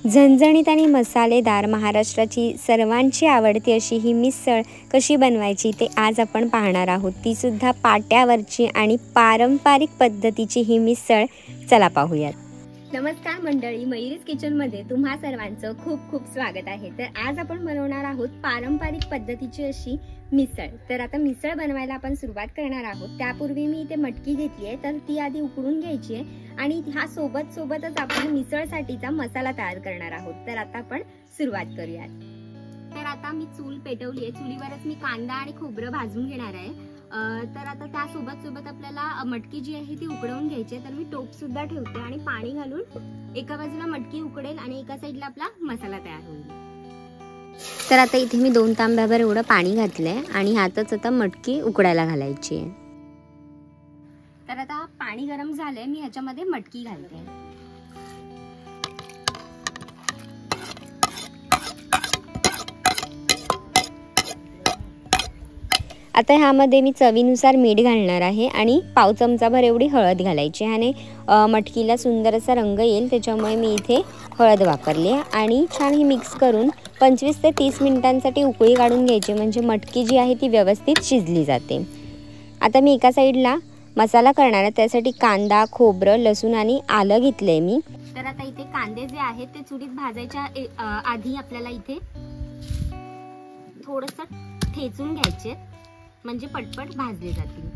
झणझणीत आणि मसालेदार महाराष्ट्राची सर्वांची आवडती अशी ही मिसळ कशी बनवायची ते आज आपण पाहणार आहोत। ती सुद्धा पाट्यावरची आणि पारंपरिक पद्धतीची ही मिसळ। चला पाहूयात। नमस्कार मंडळी, मयुरीज किचनमध्ये तुम्हा सर्वांचं खूप खूप स्वागत आहे। तर आज आपण बनवणार आहोत पारंपरिक पद्धतीची अशी मिसळ। तर आता मिसळ बनवायला आपण सुरुवात करणार आहोत। त्यापूर्वी मी इथे मटकी घेतली आहे, तर ती आधी उकडून घ्यायची आहे आणि ह्या सोबतच आपण मिसळसाठीचा मसाला तयार करणार आहोत। तर आता आपण सुरुवात करूयात। तर आता मी चूल पेटवली आहे। चुलीवरच मी कांदा आणि खोबरं भाजून घेणार आहे। तर आता त्या सोबत आपल्याला मटकी जी आहे ती उकडवून घ्यायची आहे। तर मी टोप सुद्धा ठेवते आणि पाणी घालून एका बाजूला मटकी उकडेल आणि एका साईडला आपला मसाला तयार होईल। तर आता इथे मी 2 तांब्यावर एवढं पाणी घातलंय आणि ह्यातच आता मटकी उकडायला घालायची आहे। तर आता पाणी गरम झालंय, मी ह्याच्यामध्ये मटकी घालते। आता ह्यामध्ये मी चवीनुसार मीठ घालणार आहे आणि पाव चमचाभर एवढी हळद घालायची आणि मटकीला सुंदर असा रंग येईल त्याच्यामुळे मी इथे हळद वापरली आहे। आणि छान हे मिक्स करून 25 ते 30 मिनिटांसाठी उकळी काढून घ्यायची, म्हणजे मटकी जी आहे ती व्यवस्थित शिजली जाते। आता मी एका साईडला मसाला करणार आहे, त्यासाठी कांदा, खोबरं, लसूण आणि आलं घेतलंय मी। तर आता इथे कांदे जे आहेत ते चुलीत भाजायच्या आधी आपल्याला इथे थोडंसं ठेचून घ्यायचे, म्हणजे पटपट भाजले जातील।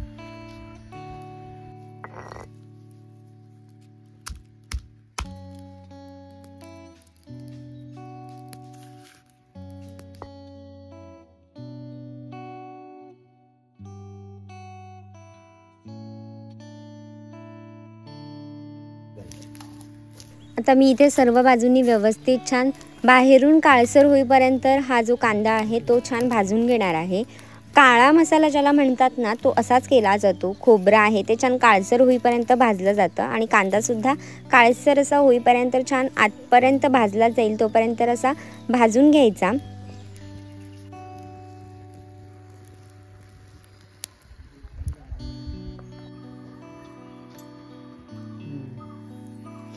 आता मी इथे सर्व बाजूंनी व्यवस्थित छान बाहेरून काळसर होईपर्यंत हा जो कांदा आहे तो छान भाजून घेणार आहे। काळा मसाला ज्याला म्हणतात ना, तो असाच केला जातो। खोबरं आहे ते छान काळसर होईपर्यंत भाजलं जातं आणि कांदा सुद्धा काळसर असा होईपर्यंत छान आतपर्यंत भाजला जाईल तोपर्यंत असा भाजून घ्यायचा।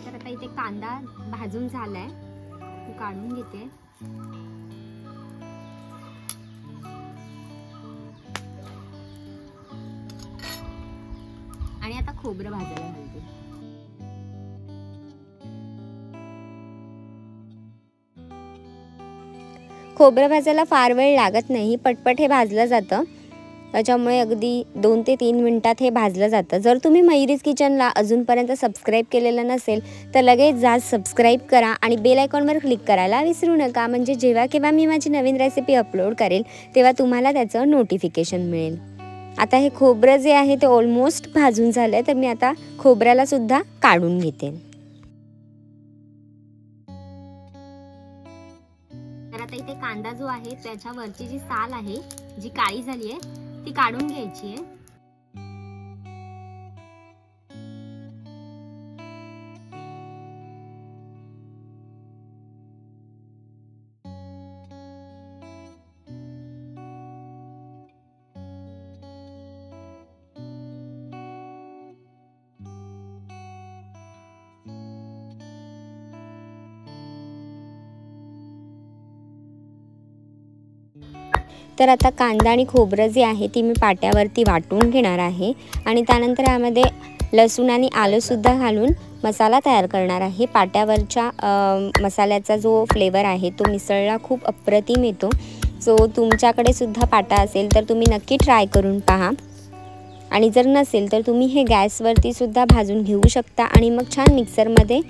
तर आता इथे कांदा भाजून झालाय, तो काढून घेते। आणि आता खोबरं भाजायला घालते। खोबरं भाजायला फार वेळ लागत नाही, पटपट हे भाजलं जातं, त्याच्यामुळे अगदी 2 ते 3 मिनिटात हे भाजलं जातं। जर तुम्ही मयुरीज किचनला अजूनपर्यंत सबस्क्राईब केलेलं नसेल तर लगेच जा सबस्क्राईब करा आणि बेल आयकॉनवर क्लिक करायला विसरू नका, म्हणजे जेव्हा केव्हा मी माझी नवीन रेसिपी अपलोड करेल तेव्हा तुम्हाला त्याचं नोटिफिकेशन मिळेल। आता हे खोबरं जे आहे ते ऑलमोस्ट भाजून झालंय, तर मी आता खोबऱ्याला सुद्धा काढून घेते। तर आता इथे कांदा जो आहे त्याच्यावरची जी साल आहे जी काळी झाली आहे ती काढून घ्यायची आहे। तर आता कांदा आणि खोबरं जे आहे ती मी पाट्यावरती वाटून घेणार आहे आणि त्यानंतर यामध्ये लसूण आणि आलं सुद्धा घालून मसाला तयार करणार आहे। पाट्यावरच्या मसाल्याचा जो फ्लेवर आहे तो मिसळला खूप अप्रतिम येतो। सो तुमच्याकडे सुद्धा पाटा असेल तर तुम्ही नक्की ट्राय करून पहा, आणि जर नसेल तर तुम्ही हे गॅसवरती सुद्धा भाजून घेऊ शकता आणि मग छान मिक्सरमध्ये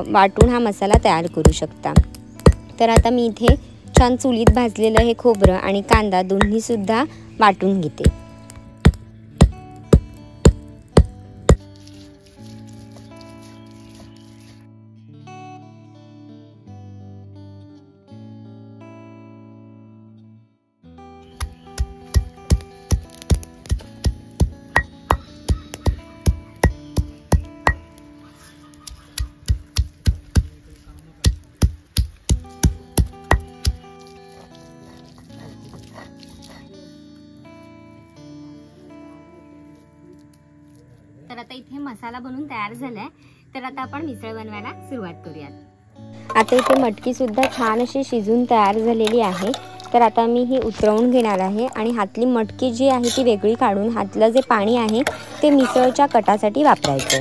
वाटून हा मसाला तयार करू शकता। तर आता मी इथे छान चुलीत भाजलेलं हे खोबरं आणि कांदा दोन्ही सुद्धा वाटून घेते। तर आता इथे मसाला बनवून तयार झालाय। तर आता आपण मिसळ बनवायला सुरुवात करूयात। आता इथे मटकीसुद्धा छान अशी शिजून तयार झालेली आहे। तर आता मी ही उतरवून घेणार आहे आणि हातली मटकी जी आहे ती वेगळी काढून हातलं जे पाणी आहे ते मिसळच्या कटासाठी वापरायचं।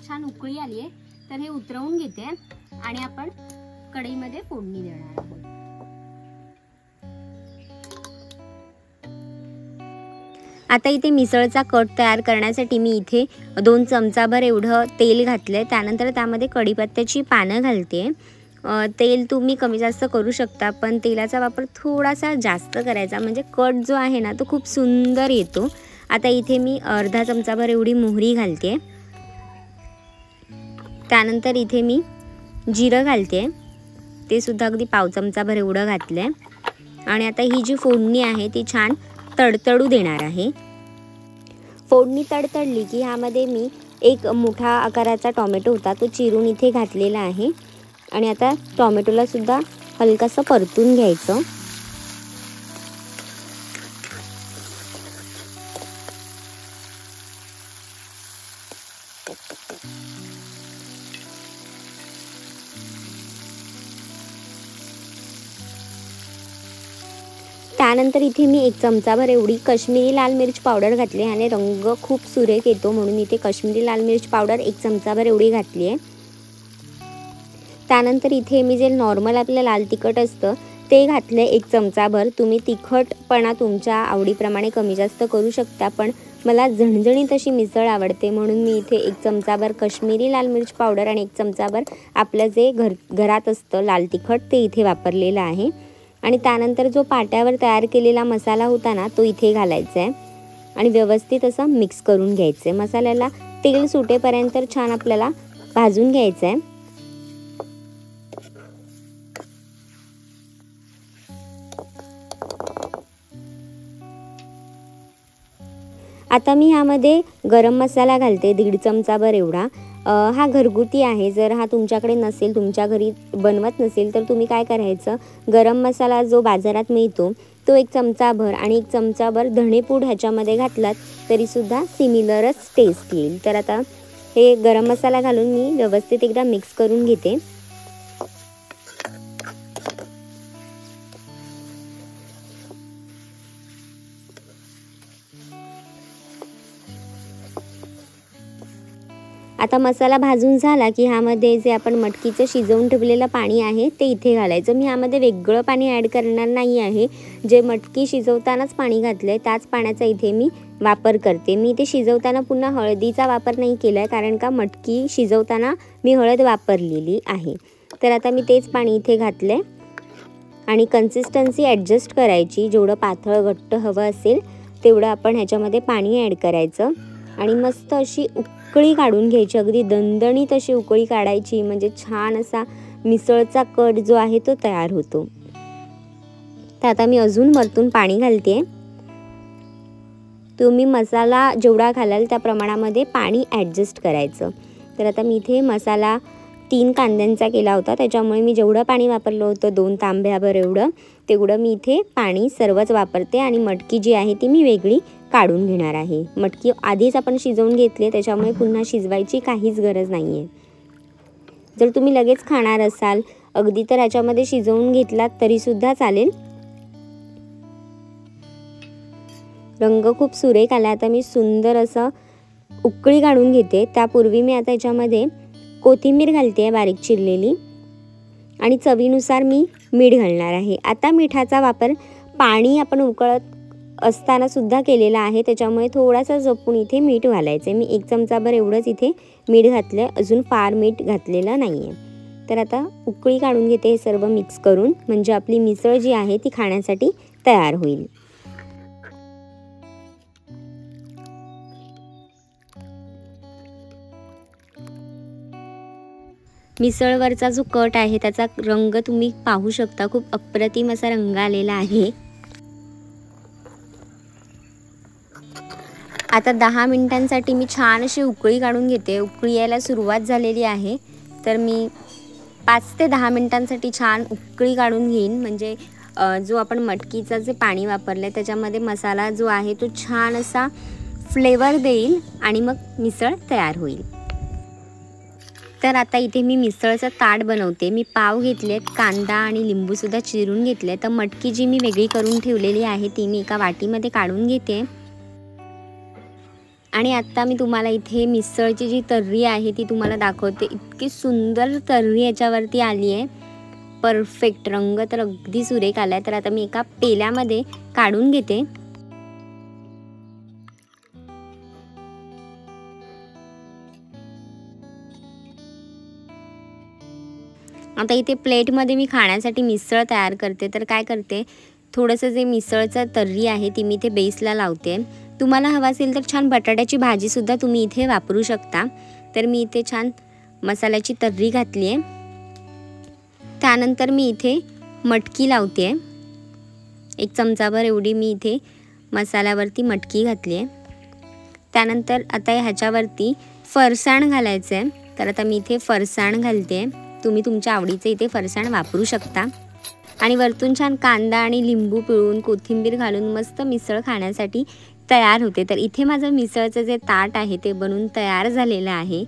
छान उकळी आली आहे, तर हे उतरवून घेते आणि आपण कढईमध्ये फोडणी देणार आहोत। आता इथे मिसळचा कट तयार करण्यासाठी मी इथे 2 चमचाभर एवढं तेल घातले। त्यानंतर त्यामध्ये कढीपत्त्याची पानं घालते। तेल तुम्ही कमी जास्त करू शकता, पण तेलाचा वापर थोडासा जास्त करायचा, म्हणजे कट जो आहे ना तो खूप सुंदर येतो। आता इथे मी अर्धा चमचाभर एवढी मोहरी घालते। त्यानंतर इथे मी जिरं घालते, ते सुद्धा अगदी पाव चमचाभर एवढं घातले। आणि आता ही जी फोडणी आहे ती छान तडतडू देणार आहे। फोडणी तडतडली की ह्यामध्ये मी एक मोठा आकाराचा टोमॅटो होता तो चिरून इथे घातलेला आहे आणि आता टोमॅटोला सुद्धा हलकासं परतून घ्यायचं। त्यानंतर इथे मी 1 चमचाभर एवढी काश्मीरी लाल मिर्च पावडर घातली आणि रंग खूप सुरेख येतो म्हणून इथे काश्मीरी लाल मिर्च पावडर 1 चमचाभर एवढी घातली आहे। त्यानंतर इथे मी जे नॉर्मल आपलं लाल तिखट असतं ते घातले 1 चमचाभर। तुम्ही तिखटपणा तुमच्या आवडीप्रमाणे कमी जास्त करू शकता, पण मला झणझणीत अशी मिसळ आवडते म्हणून मी इथे 1 चमचाभर काश्मीरी लाल मिर्च पावडर आणि 1 चमचाभर आपलं जे घरात असतं लाल तिखट ते इथे वापरलेलं आहे। आणि त्यानंतर जो पाट्यावर तयार केलेला मसाला होता ना तो इथे घालायचा आहे आणि व्यवस्थित असं मिक्स करून घ्यायचं आहे। मसाल्याला तेल सुटेपर्यंत छान आपल्याला भाजून घ्यायचं आहे। आता मी ह्यामध्ये गरम मसाला घालते 1.5 चमचाभर एवढा। हा घरगुती आहे, जर हा तुमच्याकडे नसेल, तुमच्या घरी बनवत नसेल तर तुम्ही काय करायचं, गरम मसाला जो बाजारात मिळतो तो 1 चमचाभर आणि 1 चमचाभर धणेपूड ह्याच्यामध्ये घातलात तरीसुद्धा सिमिलरच टेस्ट येईल। तर आता हे गरम मसाला घालून मी व्यवस्थित एकदा मिक्स करून घेते। आता मसाला भाजून झाला की ह्यामध्ये जे आपण मटकीचं शिजवून ठेवलेलं पाणी आहे ते इथे घालायचं। मी ह्यामध्ये वेगळं पाणी ॲड करणार नाही आहे, जे मटकी शिजवतानाच पाणी घातलं आहे त्याच पाण्याचा इथे मी वापर करते। मी इथे शिजवताना पुन्हा हळदीचा वापर नाही केला आहे, कारण का मटकी शिजवताना मी हळद वापरलेली आहे। तर आता मी तेच पाणी इथे घातलं आहे आणि कन्सिस्टन्सी ॲडजस्ट करायची, जेवढं पातळ घट्ट हवं असेल तेवढं आपण ह्याच्यामध्ये पाणी ॲड करायचं आणि मस्त अशी उकळी काढून घ्यायची, अगदी दणदणीत अशी उकळी काढायची, म्हणजे छान असा मिसळचा कट जो आहे तो तयार होतो। तर आता मी अजून वरतून पाणी घालते। तुम्ही मसाला जेवढा घालाल त्या प्रमाणामध्ये पाणी ॲडजस्ट करायचं। तर आता मी इथे मसाला 3 कांद्यांचा केला होता, त्याच्यामुळे मी जेवढं पाणी वापरलं होतं 2 तांब्याभर एवढं, तेवढं मी इथे पाणी सर्वच वापरते आणि मटकी जी आहे ती मी वेगळी काढून घेणार आहे। मटकी आधीच आपण शिजवून घेतली, त्याच्यामुळे पुन्हा शिजवायची काहीच गरज नाही आहे। जर तुम्ही लगेच खाणार असाल अगदी तर ह्याच्यामध्ये शिजवून घेतलात तरीसुद्धा चालेल। रंग खूप सुरेख आला। आता मी सुंदर असं उकळी काढून घेते। त्यापूर्वी मी आता याच्यामध्ये कोथिंबीर घालते आहे बारीक चिरलेली आणि चवीनुसार मी मीठ घालणार आहे। आता मिठाचा वापर पाणी आपण उकळत असताना सुद्धा केलेला आहे, त्याच्यामुळे थोडासा जपून इथे मीठ घालायचं आहे। मी 1 चमचाभर एवढंच इथे मीठ घातलं आहे, अजून फार मीठ घातलेलं नाही आहे। तर आता उकळी काढून घेते हे सर्व मिक्स करून, म्हणजे आपली मिसळ जी आहे ती खाण्यासाठी तयार होईल। मिसळवरचा जो कट आहे त्याचा रंग तुम्ही पाहू शकता, खूप अप्रतिम असा रंग आलेला आहे। आता 10 मिनिटांसाठी मी छान अशी उकळी काढून घेते। उकळी यायला सुरुवात झालेली आहे, तर मी 5 ते 10 मिनिटांसाठी छान उकळी काढून घेईन, म्हणजे जो आपण मटकीचं जे पाणी वापरलं आहे त्याच्यामध्ये मसाला जो आहे तो छान असा फ्लेवर देईल आणि मग मिसळ तयार होईल। तर आता इथे मी मिसळचं ताट बनवते. मी पाव घेतलेत, कांदा आणि लिंबूसुद्धा चिरून घेतले. तर मटकी जी मी वेगळी करून ठेवलेली आहे ती मी एका वाटीमध्ये काढून घेते. आणि आत्ता मी तुम्हाला इथे मिसळची जी तर्री आहे ती तुम्हाला दाखवते. इतकी सुंदर तर्री याच्यावरती आली आहे. परफेक्ट रंग तर अगदी सुरेख आला आहे. तर आता मी एका पेल्यामध्ये काढून घेते. आता इथे प्लेटमध्ये मी खाण्यासाठी मिसळ तयार करते. तर काय करते, थोडंसं जे मिसळचं तर्री आहे ती मी इथे बेसला लावते. तुम्हाला हवं असेल तर छान बटाट्याची भाजीसुद्धा तुम्ही इथे वापरू शकता. तर मी इथे छान मसाल्याची तर्री घातली आहे. त्यानंतर मी इथे मटकी लावते आहे. 1 चमचाभर एवढी मी इथे मसाल्यावरती मटकी घातली आहे. त्यानंतर आता ह्याच्यावरती फरसाण घालायचं आहे. तर आता मी इथे फरसाण घालते. तुम्ही तुमच्या आवडीचे इथे फरसाण वापरू शकता. आणि वरतून छान कांदा आणि लिंबू पिळून कोथिंबीर घालून मस्त मिसळ खाण्यासाठी तयार होते. तर इथे माझं मिसळचं जे ताट आहे ते बनून तयार झालेलं आहे.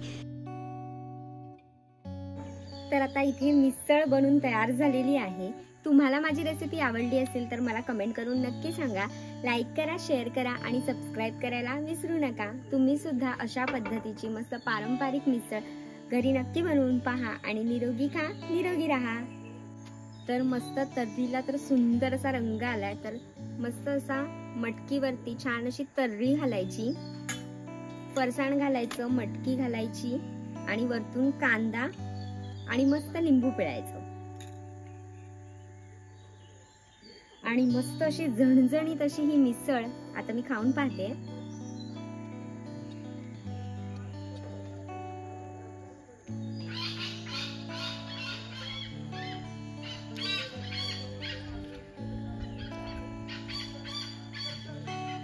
तर आता इथे मिसळ बनून तयार झालेली आहे. तुम्हाला माझी रेसिपी आवडली असेल तर मला कमेंट करून नक्की सांगा. लाईक करा, शेअर करा आणि सबस्क्राईब करायला विसरू नका. तुम्ही सुद्धा अशा पद्धतीची मस्त पारंपरिक मिसळ घरी नक्की बनवून पहा आणि निरोगी खा, निरोगी राहा. तर मस्त तर्रीला तर सुंदर असा रंग आलाय. तर मस्त असा मटकीवरती छान अशी तर्री घालायची, फरसाण घालायचं, मटकी घालायची आणि वरतून कांदा आणि मस्त लिंबू पिळायचं आणि मस्त अशी झणझणीत अशी ही मिसळ आता मी खाऊन पाहते.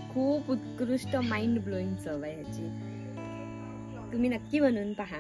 खूप उत्कृष्ट माइंड ब्लोईंग चव आहे याची. तुम्ही नक्की बनवून पहा.